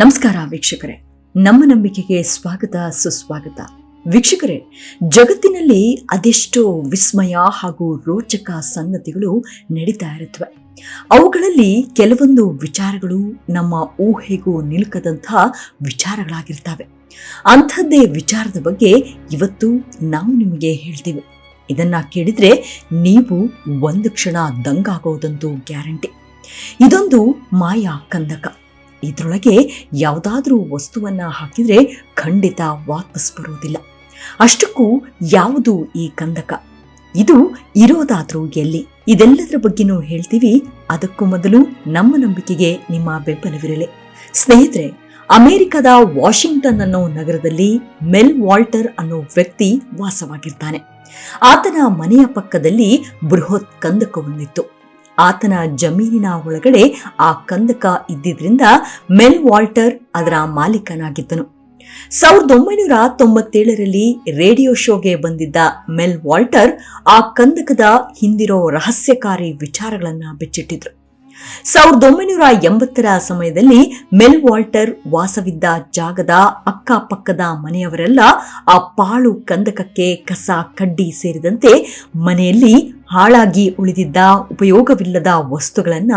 ನಮಸ್ಕಾರ ವೀಕ್ಷಕರೇ, ನಮ್ಮ ನಂಬಿಕೆಗೆ ಸ್ವಾಗತ ಸುಸ್ವಾಗತ. ವೀಕ್ಷಕರೇ, ಜಗತ್ತಿನಲ್ಲಿ ಅದೆಷ್ಟೋ ವಿಸ್ಮಯ ಹಾಗೂ ರೋಚಕ ಸಂಗತಿಗಳು ನಡೀತಾ ಇರುತ್ತವೆ. ಅವುಗಳಲ್ಲಿ ಕೆಲವೊಂದು ವಿಚಾರಗಳು ನಮ್ಮ ಊಹೆಗೂ ನಿಲುಕದಂತಹ ವಿಚಾರಗಳಾಗಿರ್ತವೆ. ಅಂಥದ್ದೇ ವಿಚಾರದ ಬಗ್ಗೆ ಇವತ್ತು ನಾವು ನಿಮಗೆ ಹೇಳ್ತೀವಿ. ಇದನ್ನ ಕೇಳಿದ್ರೆ ನೀವು ಒಂದು ಕ್ಷಣ ದಂಗಾಗೋದಂತೂ ಗ್ಯಾರಂಟಿ. ಇದೊಂದು ಮಾಯಾ ಕಂದಕ. ಇದರೊಳಗೆ ಯಾವುದಾದ್ರೂ ವಸ್ತುವನ್ನ ಹಾಕಿದ್ರೆ ಖಂಡಿತ ವಾಪಸ್ ಬರುವುದಿಲ್ಲ. ಅಷ್ಟಕ್ಕೂ ಯಾವುದು ಈ ಕಂದಕ? ಇದು ಇರೋದಾದ್ರೂ ಎಲ್ಲಿ? ಇದೆಲ್ಲದರ ಬಗ್ಗೆನೂ ಹೇಳ್ತೀವಿ. ಅದಕ್ಕೂ ಮೊದಲು ನಮ್ಮ ನಂಬಿಕೆಗೆ ನಿಮ್ಮ ಬೆಂಬಲವಿರಲಿ. ಸ್ನೇಹಿತರೆ, ಅಮೆರಿಕದ ವಾಷಿಂಗ್ಟನ್ ಅನ್ನೋ ನಗರದಲ್ಲಿ ಮೆಲ್ ವಾಲ್ಟರ್ ಅನ್ನೋ ವ್ಯಕ್ತಿ ವಾಸವಾಗಿರ್ತಾನೆ. ಆತನ ಮನೆಯ ಪಕ್ಕದಲ್ಲಿ ಬೃಹತ್ ಕಂದಕವೊಂದಿತ್ತು. ಆತನ ಜಮೀನಿನ ಒಳಗಡೆ ಆ ಕಂದಕ ಇದ್ದಿದ್ರಿಂದ ಮೆಲ್ ವಾಲ್ಟರ್ ಅದರ ಮಾಲೀಕನಾಗಿದ್ದನು. 1997ರಲ್ಲಿ ರೇಡಿಯೋ ಶೋಗೆ ಬಂದಿದ್ದ ಮೆಲ್ ವಾಲ್ಟರ್ ಆ ಕಂದಕದ ಹಿಂದಿರೋ ರಹಸ್ಯಕಾರಿ ವಿಚಾರಗಳನ್ನ ಬಿಚ್ಚಿಟ್ಟಿದ್ರು. 1980ರ ಸಮಯದಲ್ಲಿ ಮೆಲ್ ವಾಲ್ಟರ್ ವಾಸವಿದ್ದ ಜಾಗದ ಅಕ್ಕಪಕ್ಕದ ಮನೆಯವರೆಲ್ಲ ಆ ಪಾಳು ಕಂದಕಕ್ಕೆ ಕಸ ಕಡ್ಡಿ ಸೇರಿದಂತೆ ಮನೆಯಲ್ಲಿ ಹಾಳಾಗಿ ಉಳಿದಿದ್ದ ಉಪಯೋಗವಿಲ್ಲದ ವಸ್ತುಗಳನ್ನ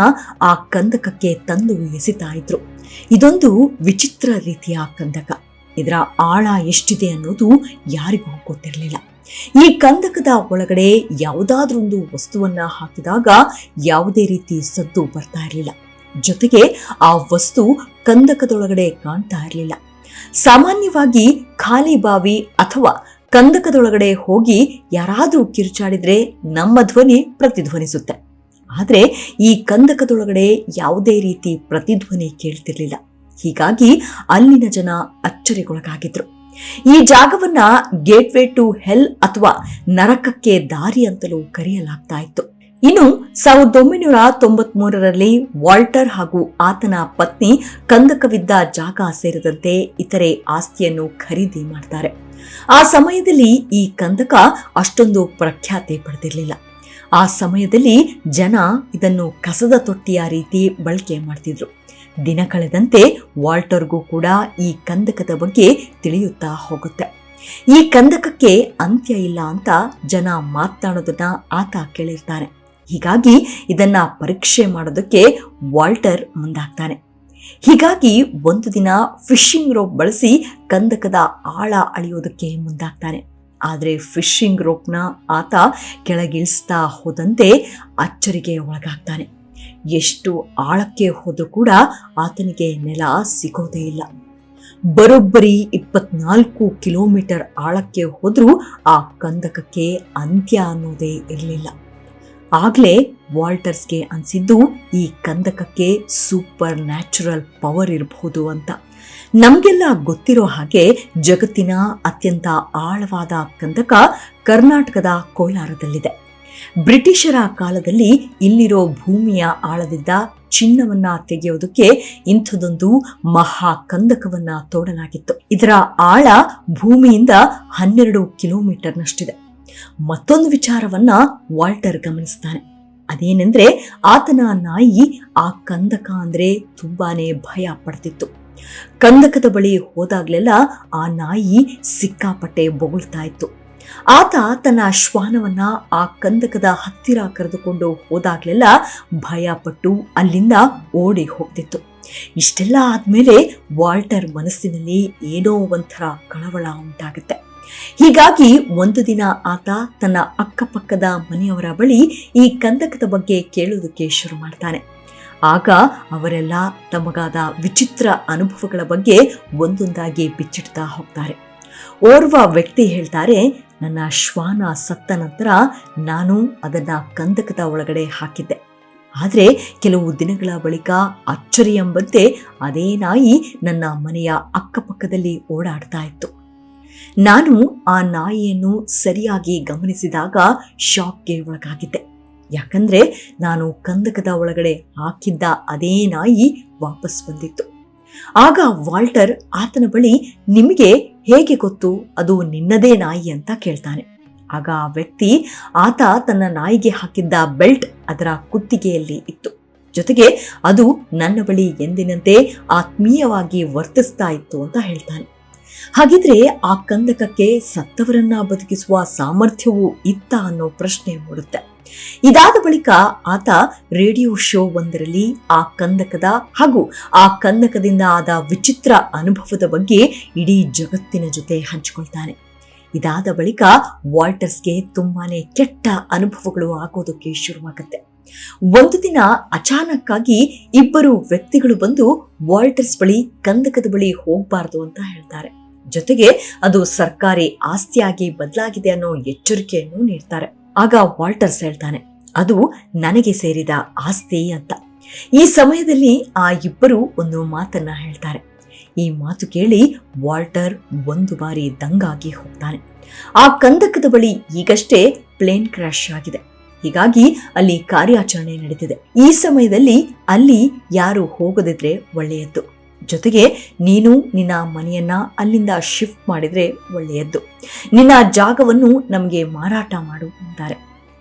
ಆ ಕಂದಕಕ್ಕೆ ತಂದು ಎಸಿತಾ ಇದ್ರು. ಇದೊಂದು ವಿಚಿತ್ರ ರೀತಿಯ ಕಂದಕ. ಇದರ ಆಳ ಎಷ್ಟಿದೆ ಅನ್ನೋದು ಯಾರಿಗೂ ಗೊತ್ತಿರಲಿಲ್ಲ. ಈ ಕಂದಕದ ಒಳಗಡೆ ಯಾವುದಾದ್ರೊಂದು ವಸ್ತುವನ್ನ ಹಾಕಿದಾಗ ಯಾವುದೇ ರೀತಿ ಸದ್ದು ಬರ್ತಾ ಇರಲಿಲ್ಲ. ಜೊತೆಗೆ ಆ ವಸ್ತು ಕಂದಕದೊಳಗಡೆ ಕಾಣ್ತಾ ಇರಲಿಲ್ಲ. ಸಾಮಾನ್ಯವಾಗಿ ಖಾಲಿ ಬಾವಿ ಅಥವಾ ಕಂದಕದೊಳಗಡೆ ಹೋಗಿ ಯಾರಾದ್ರೂ ಕಿರುಚಾಡಿದ್ರೆ ನಮ್ಮ ಧ್ವನಿ ಪ್ರತಿಧ್ವನಿಸುತ್ತೆ. ಆದ್ರೆ ಈ ಕಂದಕದೊಳಗಡೆ ಯಾವುದೇ ರೀತಿ ಪ್ರತಿಧ್ವನಿ ಕೇಳ್ತಿರ್ಲಿಲ್ಲ. ಹೀಗಾಗಿ ಅಲ್ಲಿನ ಜನ ಅಚ್ಚರಿಗೊಳಗಾಗಿದ್ರು. ಈ ಜಾಗವನ್ನ ಗೇಟ್ವೇ ಟು ಹೆಲ್ ಅಥವಾ ನರಕಕ್ಕೆ ದಾರಿ ಅಂತಲೂ ಕರೆಯಲಾಗ್ತಾ ಇತ್ತು. ಇನ್ನು 1993ರಲ್ಲಿ ವಾಲ್ಟರ್ ಹಾಗೂ ಆತನ ಪತ್ನಿ ಕಂದಕವಿದ್ದ ಜಾಗ ಸೇರಿದಂತೆ ಇತರೆ ಆಸ್ತಿಯನ್ನು ಖರೀದಿ ಮಾಡ್ತಾರೆ. ಆ ಸಮಯದಲ್ಲಿ ಈ ಕಂದಕ ಅಷ್ಟೊಂದು ಪ್ರಖ್ಯಾತಿ ಪಡೆದಿರಲಿಲ್ಲ. ಆ ಸಮಯದಲ್ಲಿ ಜನ ಇದನ್ನು ಕಸದ ತೊಟ್ಟಿಯ ರೀತಿ ಬಳಕೆ ಮಾಡ್ತಿದ್ರು. ದಿನ ಕಳೆದಂತೆ ವಾಲ್ಟರ್ಗೂ ಕೂಡ ಈ ಕಂದಕದ ಬಗ್ಗೆ ತಿಳಿಯುತ್ತಾ ಹೋಗುತ್ತೆ. ಈ ಕಂದಕಕ್ಕೆ ಅಂತ್ಯ ಇಲ್ಲ ಅಂತ ಜನ ಮಾತನಾಡೋದನ್ನ ಆತ ಕೇಳಿರ್ತಾನೆ. ಹೀಗಾಗಿ ಇದನ್ನ ಪರೀಕ್ಷೆ ಮಾಡೋದಕ್ಕೆ ವಾಲ್ಟರ್ ಮುಂದಾಗ್ತಾನೆ. ಹೀಗಾಗಿ ಒಂದು ದಿನ ಫಿಶಿಂಗ್ ರೋಪ್ ಬಳಸಿ ಕಂದಕದ ಆಳ ಅಳೆಯೋದಕ್ಕೆ ಮುಂದಾಗ್ತಾನೆ. ಆದ್ರೆ ಫಿಶಿಂಗ್ ರೋಪ್ನ ಆತ ಕೆಳಗಿಳಿಸ್ತಾ ಹೋದಂತೆ ಅಚ್ಚರಿಗೆ ಒಳಗಾಗ್ತಾನೆ. ಎಷ್ಟು ಆಳಕ್ಕೆ ಹೋದ್ರೂ ಕೂಡ ಆತನಿಗೆ ನೆಲ ಸಿಗೋದೇ ಇಲ್ಲ. ಬರೋಬ್ಬರಿ 24 ಕಿಲೋಮೀಟರ್ ಆಳಕ್ಕೆ ಹೋದ್ರೂ ಆ ಕಂದಕಕ್ಕೆ ಅಂತ್ಯ ಅನ್ನೋದೇ ಇರಲಿಲ್ಲ. ಆಗ್ಲೇ ವಾಲ್ಟರ್ಸ್ಗೆ ಅನ್ಸಿದ್ದು ಈ ಕಂದಕಕ್ಕೆ ಸೂಪರ್ ನ್ಯಾಚುರಲ್ ಪವರ್ ಇರಬಹುದು ಅಂತ. ನಮ್ಗೆಲ್ಲ ಗೊತ್ತಿರೋ ಹಾಗೆ ಜಗತ್ತಿನ ಅತ್ಯಂತ ಆಳವಾದ ಕಂದಕ ಕರ್ನಾಟಕದ ಕೋಲಾರದಲ್ಲಿದೆ. ಬ್ರಿಟಿಷರ ಕಾಲದಲ್ಲಿ ಇಲ್ಲಿರೋ ಭೂಮಿಯ ಆಳದಿಂದ ಚಿನ್ನವನ್ನ ತೆಗೆಯೋದಕ್ಕೆ ಇಂಥದೊಂದು ಮಹಾ ಕಂದಕವನ್ನ ತೋಡಲಾಗಿತ್ತು. ಇದರ ಆಳ ಭೂಮಿಯಿಂದ 12 ಕಿಲೋಮೀಟರ್ನಷ್ಟಿದೆ. ಮತ್ತೊಂದು ವಿಚಾರವನ್ನ ವಾಲ್ಟರ್ ಗಮನಿಸ್ತಾನೆ. ಅದೇನೆಂದ್ರೆ ಆತನ ನಾಯಿ ಆ ಕಂದಕ ಅಂದ್ರೆ ತುಂಬಾನೇ ಭಯ ಪಡ್ತಿತ್ತು. ಕಂದಕದ ಬಳಿ ಹೋದಾಗ್ಲೆಲ್ಲ ಆ ನಾಯಿ ಸಿಕ್ಕಾಪಟ್ಟೆ ಬೊಗಳ್ತಾ ಇತ್ತು. ಆತ ತನ್ನ ಶ್ವಾನವನ್ನ ಆ ಕಂದಕದ ಹತ್ತಿರ ಕರೆದುಕೊಂಡು ಹೋದಾಗ್ಲೆಲ್ಲ ಭಯ ಪಟ್ಟು ಅಲ್ಲಿಂದ ಓಡಿ ಹೋಗ್ತಿತ್ತು. ಇಷ್ಟೆಲ್ಲ ಆದ್ಮೇಲೆ ವಾಲ್ಟರ್ ಮನಸ್ಸಿನಲ್ಲಿ ಏನೋ ಒಂಥರ ಕಳವಳ ಉಂಟಾಗುತ್ತೆ. ಹೀಗಾಗಿ ಒಂದು ದಿನ ಆತ ತನ್ನ ಅಕ್ಕಪಕ್ಕದ ಮನೆಯವರ ಬಳಿ ಈ ಕಂದಕದ ಬಗ್ಗೆ ಕೇಳೋದಕ್ಕೆ ಶುರು ಮಾಡ್ತಾನೆ. ಆಗ ಅವರೆಲ್ಲ ತಮಗಾದ ವಿಚಿತ್ರ ಅನುಭವಗಳ ಬಗ್ಗೆ ಒಂದೊಂದಾಗಿ ಬಿಚ್ಚಿಡ್ತಾ ಹೋಗ್ತಾರೆ. ಓರ್ವ ವ್ಯಕ್ತಿ ಹೇಳ್ತಾರೆ, ನನ್ನ ಶ್ವಾನ ಸತ್ತ ನಂತರ ನಾನು ಅದನ್ನ ಕಂದಕದ ಒಳಗಡೆ ಹಾಕಿದ್ದೆ. ಆದ್ರೆ ಕೆಲವು ದಿನಗಳ ಬಳಿಕ ಅಚ್ಚರಿ ಎಂಬಂತೆ ಅದೇ ನಾಯಿ ನನ್ನ ಮನೆಯ ಅಕ್ಕಪಕ್ಕದಲ್ಲಿ ಓಡಾಡ್ತಾ ಇತ್ತು. ನಾನು ಆ ನಾಯಿಯನ್ನು ಸರಿಯಾಗಿ ಗಮನಿಸಿದಾಗ ಶಾಕ್ಗೆ ಒಳಗಾಗಿದ್ದೆ. ಯಾಕಂದ್ರೆ ನಾನು ಕಂದಕದ ಒಳಗಡೆ ಹಾಕಿದ್ದ ಅದೇ ನಾಯಿ ವಾಪಸ್ ಬಂದಿತ್ತು. ಆಗ ವಾಲ್ಟರ್ ಆತನ ಬಳಿ, ನಿಮಗೆ ಹೇಗೆ ಗೊತ್ತು ಅದು ನಿನ್ನದೇ ನಾಯಿ ಅಂತ ಕೇಳ್ತಾನೆ. ಆಗ ಆ ವ್ಯಕ್ತಿ, ಆತ ತನ್ನ ನಾಯಿಗೆ ಹಾಕಿದ್ದ ಬೆಲ್ಟ್ ಅದರ ಕುತ್ತಿಗೆಯಲ್ಲಿ ಇತ್ತು. ಜೊತೆಗೆ ಅದು ನನ್ನ ಬಳಿ ಎಂದಿನಂತೆ ಆತ್ಮೀಯವಾಗಿ ವರ್ತಿಸ್ತಾ ಇತ್ತು ಅಂತ ಹೇಳ್ತಾನೆ. ಹಾಗಿದ್ರೆ ಆ ಕಂದಕಕ್ಕೆ ಸತ್ತವರನ್ನ ಬದುಕಿಸುವ ಸಾಮರ್ಥ್ಯವೂ ಇತ್ತ ಅನ್ನೋ ಪ್ರಶ್ನೆ ಮೂಡುತ್ತೆ. ಇದಾದ ಬಳಿಕ ಆತ ರೇಡಿಯೋ ಶೋ ಒಂದರಲ್ಲಿ ಆ ಕಂದಕದ ಹಾಗೂ ಆ ಕಂದಕದಿಂದ ಆದ ವಿಚಿತ್ರ ಅನುಭವದ ಬಗ್ಗೆ ಇಡೀ ಜಗತ್ತಿನ ಜೊತೆ ಹಂಚಿಕೊಳ್ತಾನೆ. ಇದಾದ ಬಳಿಕ ವಾಲ್ಟರ್ಸ್ಗೆ ತುಂಬಾನೇ ಕೆಟ್ಟ ಅನುಭವಗಳು ಆಗೋದಕ್ಕೆ ಶುರುವಾಗುತ್ತೆ. ಒಂದು ದಿನ ಅಚಾನಕ್ ಆಗಿ ಇಬ್ಬರು ವ್ಯಕ್ತಿಗಳು ಬಂದು ವಾಲ್ಟರ್ಸ್ ಬಳಿ ಕಂದಕದ ಬಳಿ ಹೋಗಬಾರ್ದು ಅಂತ ಹೇಳ್ತಾರೆ. ಜೊತೆಗೆ ಅದು ಸರ್ಕಾರಿ ಆಸ್ತಿಯಾಗಿ ಬದಲಾಗಿದೆ ಅನ್ನೋ ಎಚ್ಚರಿಕೆಯನ್ನು ನೀಡ್ತಾರೆ. ಆಗ ವಾಲ್ಟರ್ಸ್ ಹೇಳ್ತಾನೆ, ಅದು ನನಗೆ ಸೇರಿದ ಆಸ್ತಿ ಅಂತ. ಈ ಸಮಯದಲ್ಲಿ ಆ ಇಬ್ಬರು ಒಂದು ಮಾತನ್ನ ಹೇಳ್ತಾರೆ. ಈ ಮಾತು ಕೇಳಿ ವಾಲ್ಟರ್ ಒಂದು ಬಾರಿ ದಂಗಾಗಿ ಹೋಗ್ತಾನೆ. ಆ ಕಂದಕದ ಬಳಿ ಈಗಷ್ಟೇ ಪ್ಲೇನ್ ಕ್ರಾಶ್ ಆಗಿದೆ, ಹೀಗಾಗಿ ಅಲ್ಲಿ ಕಾರ್ಯಾಚರಣೆ ನಡೀತಿದೆ. ಈ ಸಮಯದಲ್ಲಿ ಅಲ್ಲಿ ಯಾರು ಹೋಗದಿದ್ರೆ ಒಳ್ಳೆಯದ್ದು. ಜೊತೆಗೆ ನೀನು ನಿನ್ನ ಮನೆಯನ್ನ ಅಲ್ಲಿಂದ ಶಿಫ್ಟ್ ಮಾಡಿದ್ರೆ ಒಳ್ಳೆಯದ್ದು. ನಿನ್ನ ಜಾಗವನ್ನು ನಮಗೆ ಮಾರಾಟ ಮಾಡು ಅಂತಾರೆ.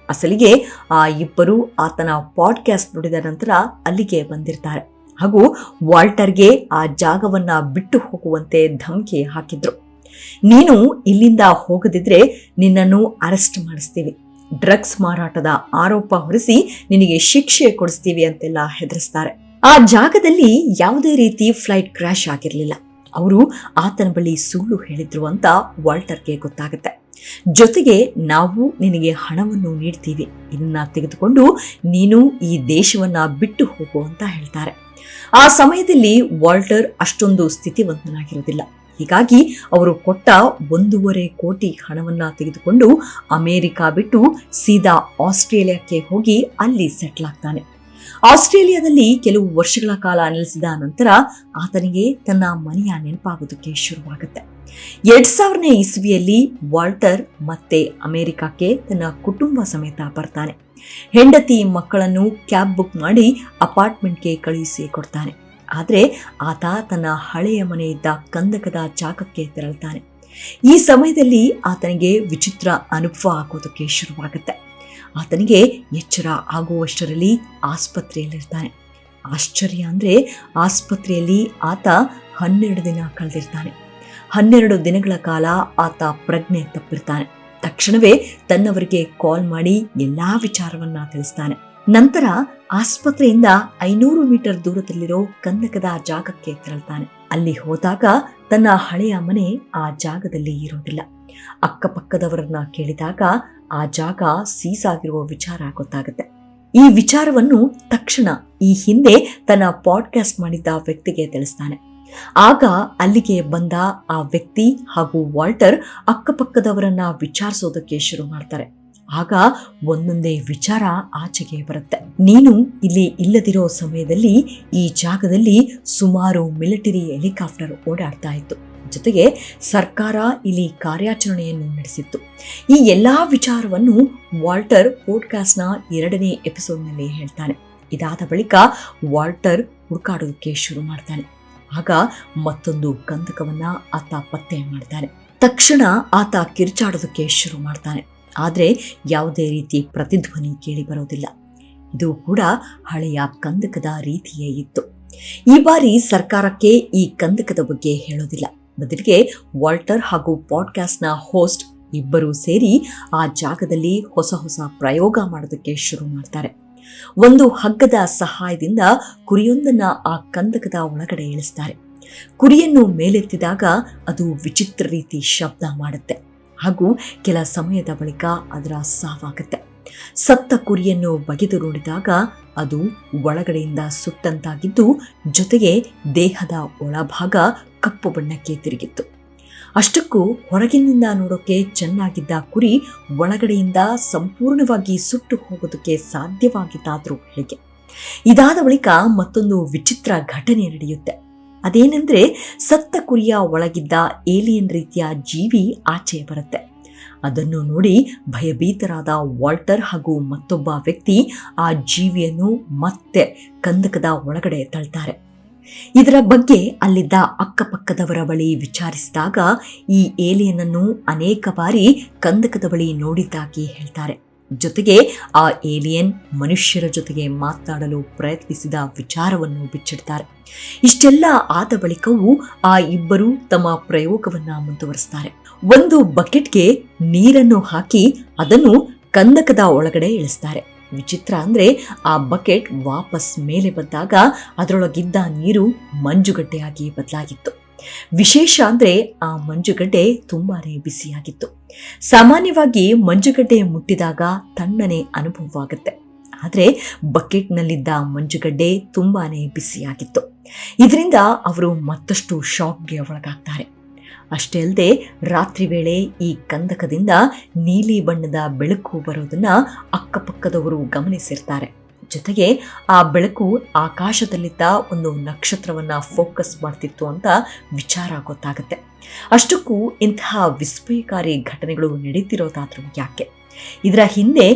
ಅಸಲಿಗೆ ಆ ಇಬ್ಬರು ಆತನ ಪಾಡ್ಕಾಸ್ಟ್ ನೋಡಿದ ನಂತರ ಅಲ್ಲಿಗೆ ಬಂದಿರ್ತಾರೆ ಹಾಗೂ ವಾಲ್ಟರ್ಗೆ ಆ ಜಾಗವನ್ನ ಬಿಟ್ಟು ಹೋಗುವಂತೆ ಧಮಕಿ ಹಾಕಿದ್ರು. ನೀನು ಇಲ್ಲಿಂದ ಹೋಗದಿದ್ರೆ ನಿನ್ನನ್ನು ಅರೆಸ್ಟ್ ಮಾಡಿಸ್ತೀವಿ, ಡ್ರಗ್ಸ್ ಮಾರಾಟದ ಆರೋಪ ಹೊರಿಸಿ ನಿನಗೆ ಶಿಕ್ಷೆ ಕೊಡಿಸ್ತೀವಿ ಅಂತೆಲ್ಲ ಹೆದರಿಸ್ತಾರೆ. ಆ ಜಾಗದಲ್ಲಿ ಯಾವುದೇ ರೀತಿ ಫ್ಲೈಟ್ ಕ್ರಾಶ್ ಆಗಿರಲಿಲ್ಲ. ಅವರು ಆತನ ಬಳಿ ಸುಳ್ಳು ಹೇಳಿದ್ರು ಅಂತ ವಾಲ್ಟರ್ಗೆ ಗೊತ್ತಾಗುತ್ತೆ. ಜೊತೆಗೆ ನಾವು ನಿನಗೆ ಹಣವನ್ನು ನೀಡ್ತೀವಿ, ಇದನ್ನ ತೆಗೆದುಕೊಂಡು ನೀನು ಈ ದೇಶವನ್ನ ಬಿಟ್ಟು ಹೋಗು ಅಂತ ಹೇಳ್ತಾರೆ. ಆ ಸಮಯದಲ್ಲಿ ವಾಲ್ಟರ್ ಅಷ್ಟೊಂದು ಸ್ಥಿತಿವಂತನಾಗಿರೋದಿಲ್ಲ. ಹೀಗಾಗಿ ಅವರು ಕೊಟ್ಟ 1.5 ಕೋಟಿ ಹಣವನ್ನ ತೆಗೆದುಕೊಂಡು ಅಮೆರಿಕ ಬಿಟ್ಟು ಸೀದಾ ಆಸ್ಟ್ರೇಲಿಯಾಕ್ಕೆ ಹೋಗಿ ಅಲ್ಲಿ ಸೆಟ್ಲ್ ಆಗ್ತಾನೆ. ಆಸ್ಟ್ರೇಲಿಯಾದಲ್ಲಿ ಕೆಲವು ವರ್ಷಗಳ ಕಾಲ ನೆಲೆಸಿದ ನಂತರ ಆತನಿಗೆ ತನ್ನ ಮನೆಯ ನೆನಪಾಗೋದಕ್ಕೆ ಶುರುವಾಗುತ್ತೆ. 2000ನೇ ಇಸ್ವಿಯಲ್ಲಿ ವಾಲ್ಟರ್ ಮತ್ತೆ ಅಮೆರಿಕಕ್ಕೆ ತನ್ನ ಕುಟುಂಬ ಸಮೇತ ಬರ್ತಾನೆ. ಹೆಂಡತಿ ಮಕ್ಕಳನ್ನು ಕ್ಯಾಬ್ ಬುಕ್ ಮಾಡಿ ಅಪಾರ್ಟ್ಮೆಂಟ್ಗೆ ಕಳುಹಿಸಿ ಕೊಡ್ತಾನೆ. ಆದರೆ ಆತ ತನ್ನ ಹಳೆಯ ಮನೆ ಇದ್ದ ಕಂದಕದ ಜಾಗಕ್ಕೆ ತೆರಳುತ್ತಾನೆ. ಈ ಸಮಯದಲ್ಲಿ ಆತನಿಗೆ ವಿಚಿತ್ರ ಅನುಭವ ಆಗೋದಕ್ಕೆ ಶುರುವಾಗುತ್ತೆ. ಆತನಿಗೆ ಎಚ್ಚರ ಆಗುವಷ್ಟರಲ್ಲಿ ಆಸ್ಪತ್ರೆಯಲ್ಲಿರ್ತಾನೆ. ಆಶ್ಚರ್ಯ ಅಂದ್ರೆ ಆಸ್ಪತ್ರೆಯಲ್ಲಿ ಆತ 12 ದಿನ ಕಳೆದಿರ್ತಾನೆ. 12 ದಿನಗಳ ಕಾಲ ಆತ ಪ್ರಜ್ಞೆ ತಪ್ಪಿರ್ತಾನೆ. ತಕ್ಷಣವೇ ತನ್ನವರಿಗೆ ಕಾಲ್ ಮಾಡಿ ಎಲ್ಲಾ ವಿಚಾರವನ್ನ ತಿಳಿಸ್ತಾನೆ. ನಂತರ ಆಸ್ಪತ್ರೆಯಿಂದ 500 ಮೀಟರ್ ದೂರದಲ್ಲಿರೋ ಕಂದಕದ ಜಾಗಕ್ಕೆ ತೆರಳುತ್ತಾನೆ. ಅಲ್ಲಿ ಹೋದಾಗ ತನ್ನ ಹಳೆಯ ಮನೆ ಆ ಜಾಗದಲ್ಲಿ ಇರೋದಿಲ್ಲ. ಅಕ್ಕಪಕ್ಕದವರನ್ನ ಕೇಳಿದಾಗ ಆ ಜಾಗ ಸೀಸಾಗಿರುವ ವಿಚಾರ ಗೊತ್ತಾಗುತ್ತೆ. ಈ ವಿಚಾರವನ್ನು ತಕ್ಷಣ ಈ ಹಿಂದೆ ತನ್ನ ಪಾಡ್ಕಾಸ್ಟ್ ಮಾಡಿದ್ದ ವ್ಯಕ್ತಿಗೆ ತಿಳಿಸ್ತಾನೆ. ಆಗ ಅಲ್ಲಿಗೆ ಬಂದ ಆ ವ್ಯಕ್ತಿ ಹಾಗೂ ವಾಲ್ಟರ್ ಅಕ್ಕಪಕ್ಕದವರನ್ನ ವಿಚಾರಿಸೋದಕ್ಕೆ ಶುರು ಮಾಡ್ತಾರೆ. ಆಗ ಒಂದೊಂದೇ ವಿಚಾರ ಆಚೆಗೆ ಬರುತ್ತೆ. ನೀನು ಇಲ್ಲಿ ಇಲ್ಲದಿರೋ ಸಮಯದಲ್ಲಿ ಈ ಜಾಗದಲ್ಲಿ ಸುಮಾರು ಮಿಲಿಟರಿ ಹೆಲಿಕಾಪ್ಟರ್ ಓಡಾಡ್ತಾ ಇತ್ತು. ಜೊತೆಗೆ ಸರ್ಕಾರ ಇಲ್ಲಿ ಕಾರ್ಯಾಚರಣೆಯನ್ನು ನಡೆಸಿತ್ತು. ಈ ಎಲ್ಲಾ ವಿಚಾರವನ್ನು ವಾಲ್ಟರ್ ಪಾಡ್ಕಾಸ್ಟ್ನ 2ನೇ ಎಪಿಸೋಡ್ನಲ್ಲಿ ಹೇಳ್ತಾನೆ. ಇದಾದ ಬಳಿಕ ವಾಲ್ಟರ್ ಹುಡುಕಾಡೋದಕ್ಕೆ ಶುರು ಮಾಡ್ತಾನೆ. ಆಗ ಮತ್ತೊಂದು ಕಂದಕವನ್ನ ಆತ ಪತ್ತೆ ಮಾಡ್ತಾನೆ. ತಕ್ಷಣ ಆತ ಕಿರ್ಚಾಡೋದಕ್ಕೆ ಶುರು ಮಾಡ್ತಾನೆ. ಆದ್ರೆ ಯಾವುದೇ ರೀತಿ ಪ್ರತಿಧ್ವನಿ ಕೇಳಿ ಬರೋದಿಲ್ಲ. ಇದು ಕೂಡ ಹಳೆಯ ಕಂದಕದ ರೀತಿಯೇ ಇತ್ತು. ಈ ಬಾರಿ ಸರ್ಕಾರಕ್ಕೆ ಈ ಕಂದಕದ ಬಗ್ಗೆ ಹೇಳೋದಿಲ್ಲ. ಬದಲಿಗೆ ವಾಲ್ಟರ್ ಹಾಗೂ ಪಾಡ್ಕಾಸ್ಟ್ನ ಹೋಸ್ಟ್ ಇಬ್ಬರೂ ಸೇರಿ ಆ ಜಾಗದಲ್ಲಿ ಹೊಸ ಹೊಸ ಪ್ರಯೋಗ ಮಾಡೋದಕ್ಕೆ ಶುರು ಮಾಡ್ತಾರೆ. ಒಂದು ಹಗ್ಗದ ಸಹಾಯದಿಂದ ಕುರಿಯೊಂದನ್ನ ಆ ಕಂದಕದ ಒಳಗಡೆ ಇಳಿಸ್ತಾರೆ. ಕುರಿಯನ್ನು ಮೇಲೆತ್ತಿದಾಗ ಅದು ವಿಚಿತ್ರ ರೀತಿ ಶಬ್ದ ಮಾಡುತ್ತೆ ಹಾಗೂ ಕೆಲ ಸಮಯದ ಬಳಿಕ ಅದರ ಸಾವಾಗುತ್ತೆ. ಸತ್ತ ಕುರಿಯನ್ನು ಬಗೆದು ನೋಡಿದಾಗ ಅದು ಒಳಗಡೆಯಿಂದ ಸುಟ್ಟಂತಾಗಿದ್ದು, ಜೊತೆಗೆ ದೇಹದ ಒಳಭಾಗ ಕಪ್ಪು ಬಣ್ಣಕ್ಕೆ ತಿರುಗಿತ್ತು. ಅಷ್ಟಕ್ಕೂ ಹೊರಗಿನಿಂದ ನೋಡೋಕೆ ಚೆನ್ನಾಗಿದ್ದ ಕುರಿ ಒಳಗಡೆಯಿಂದ ಸಂಪೂರ್ಣವಾಗಿ ಸುಟ್ಟು ಹೋಗೋದಕ್ಕೆ ಸಾಧ್ಯವಾಗಿದ್ದಾದ್ರೂ ಹೇಗೆ? ಇದಾದ ಬಳಿಕ ಮತ್ತೊಂದು ವಿಚಿತ್ರ ಘಟನೆ ನಡೆಯುತ್ತೆ. ಅದೇನೆಂದ್ರೆ, ಸತ್ತ ಕುರಿಯ ಒಳಗಿದ್ದ ಏಲಿಯನ್ ರೀತಿಯ ಜೀವಿ ಆಚೆ ಬರುತ್ತೆ. ಅದನ್ನು ನೋಡಿ ಭಯಭೀತರಾದ ವಾಲ್ಟರ್ ಹಾಗೂ ಮತ್ತೊಬ್ಬ ವ್ಯಕ್ತಿ ಆ ಜೀವಿಯನ್ನು ಮತ್ತೆ ಕಂದಕದ ಒಳಗಡೆ ತಳ್ತಾರೆ. ಇದರ ಬಗ್ಗೆ ಅಲ್ಲಿದ್ದ ಅಕ್ಕಪಕ್ಕದವರ ಬಳಿ ವಿಚಾರಿಸಿದಾಗ ಈ ಏಲಿಯನ್ ಅನ್ನು ಅನೇಕ ಬಾರಿ ಕಂದಕದ ಬಳಿ ನೋಡಿದ್ದಾಗಿ ಹೇಳ್ತಾರೆ. ಜೊತೆಗೆ ಆ ಏಲಿಯನ್ ಮನುಷ್ಯರ ಜೊತೆಗೆ ಮಾತನಾಡಲು ಪ್ರಯತ್ನಿಸಿದ ವಿಚಾರವನ್ನು ಬಿಚ್ಚಿಡ್ತಾರೆ. ಇಷ್ಟೆಲ್ಲ ಆದ ಬಳಿಕವೂ ಆ ಇಬ್ಬರು ತಮ್ಮ ಪ್ರಯೋಗವನ್ನ ಮುಂದುವರಿಸ್ತಾರೆ. ಒಂದು ಬಕೆಟ್ಗೆ ನೀರನ್ನು ಹಾಕಿ ಅದನ್ನು ಕಂದಕದ ಒಳಗಡೆ ಇಳಿಸ್ತಾರೆ. ವಿಚಿತ್ರ ಅಂದ್ರೆ ಆ ಬಕೆಟ್ ವಾಪಸ್ ಮೇಲೆ ಬಂದಾಗ ಅದರೊಳಗಿದ್ದ ನೀರು ಮಂಜುಗಡ್ಡೆಯಾಗಿ ಬದಲಾಗಿತ್ತು. ವಿಶೇಷ ಅಂದ್ರೆ ಆ ಮಂಜುಗಡ್ಡೆ ತುಂಬಾನೇ ಬಿಸಿಯಾಗಿತ್ತು. ಸಾಮಾನ್ಯವಾಗಿ ಮಂಜುಗಡ್ಡೆ ಮುಟ್ಟಿದಾಗ ತಣ್ಣನೆ ಅನುಭವವಾಗುತ್ತೆ, ಆದ್ರೆ ಬಕೆಟ್ನಲ್ಲಿದ್ದ ಮಂಜುಗಡ್ಡೆ ತುಂಬಾನೇ ಬಿಸಿಯಾಗಿತ್ತು. ಇದರಿಂದ ಅವರು ಮತ್ತಷ್ಟು ಶಾಕ್ಗೆ ಒಳಗಾಗ್ತಾರೆ. ಅಷ್ಟೇ ಅಲ್ಲದೆ ರಾತ್ರಿ ವೇಳೆ ಈ ಕಂದಕದಿಂದ ನೀಲಿ ಬಣ್ಣದ ಬೆಳಕು ಬರೋದನ್ನ ಅಕ್ಕಪಕ್ಕದವರು ಗಮನಿಸಿರ್ತಾರೆ. ಜೊತೆಗೆ ಆ ಬೆಳಕು ಆಕಾಶದಲ್ಲಿದ್ದ ಒಂದು ನಕ್ಷತ್ರವನ್ನ ಫೋಕಸ್ ಮಾಡ್ತಿತ್ತು ಅಂತ ವಿಚಾರ ಗೊತ್ತಾಗುತ್ತೆ. ಅಷ್ಟಕ್ಕೂ ಇಂತಹ ವಿಸ್ಮಯಕಾರಿ ಘಟನೆಗಳು ನಡೀತಿರೋದಾದ್ರೂ ಯಾಕೆ? ಇದರ ಹಿಂದೆ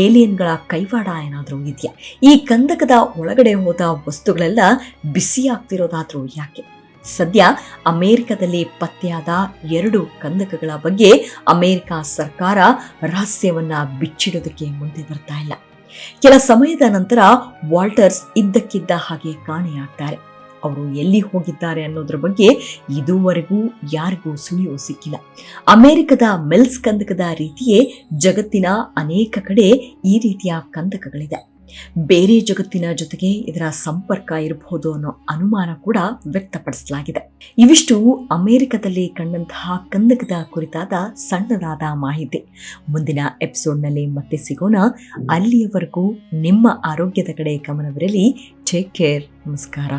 ಏಲಿಯನ್ಗಳ ಕೈವಾಡ ಏನಾದರೂ ಇದೆಯಾ? ಈ ಕಂದಕದ ಒಳಗಡೆ ಹೋದ ವಸ್ತುಗಳೆಲ್ಲ ಬಿಸಿಯಾಗ್ತಿರೋದಾದ್ರೂ ಯಾಕೆ? ಸದ್ಯ ಅಮೆರಿಕದಲ್ಲಿ ಪತ್ತೆಯಾದ 2 ಕಂದಕಗಳ ಬಗ್ಗೆ ಅಮೆರಿಕ ಸರ್ಕಾರ ರಹಸ್ಯವನ್ನ ಬಿಚ್ಚಿಡೋದಕ್ಕೆ ಮುಂದೆ ಬರ್ತಾ ಇಲ್ಲ. ಕೆಲ ಸಮಯದ ನಂತರ ವಾಲ್ಟರ್ಸ್ ಇದ್ದಕ್ಕಿದ್ದ ಹಾಗೆ ಕಾಣೆಯಾಗ್ತಾರೆ. ಅವರು ಎಲ್ಲಿ ಹೋಗಿದ್ದಾರೆ ಅನ್ನೋದ್ರ ಬಗ್ಗೆ ಇದುವರೆಗೂ ಯಾರಿಗೂ ಸುಳಿವು ಸಿಕ್ಕಿಲ್ಲ. ಅಮೆರಿಕದ ಮೆಲ್ಸ್ ಕಂದಕದ ರೀತಿಯೇ ಜಗತ್ತಿನ ಅನೇಕ ಕಡೆ ಈ ರೀತಿಯ ಕಂದಕಗಳಿದೆ. ಬೇರೆ ಜಗತ್ತಿನ ಜೊತೆಗೆ ಇದರ ಸಂಪರ್ಕ ಇರಬಹುದು ಅನ್ನೋ ಅನುಮಾನ ಕೂಡ ವ್ಯಕ್ತಪಡಿಸಲಾಗಿದೆ. ಇವಿಷ್ಟು ಅಮೆರಿಕದಲ್ಲಿ ಕಂಡಂತಹ ಕಂದಕದ ಕುರಿತಾದ ಸಣ್ಣದಾದ ಮಾಹಿತಿ. ಮುಂದಿನ ಎಪಿಸೋಡ್ನಲ್ಲಿ ಮತ್ತೆ ಸಿಗೋಣ. ಅಲ್ಲಿಯವರೆಗೂ ನಿಮ್ಮ ಆರೋಗ್ಯದ ಕಡೆ ಗಮನವಿರಲಿ. Take care. ನಮಸ್ಕಾರ.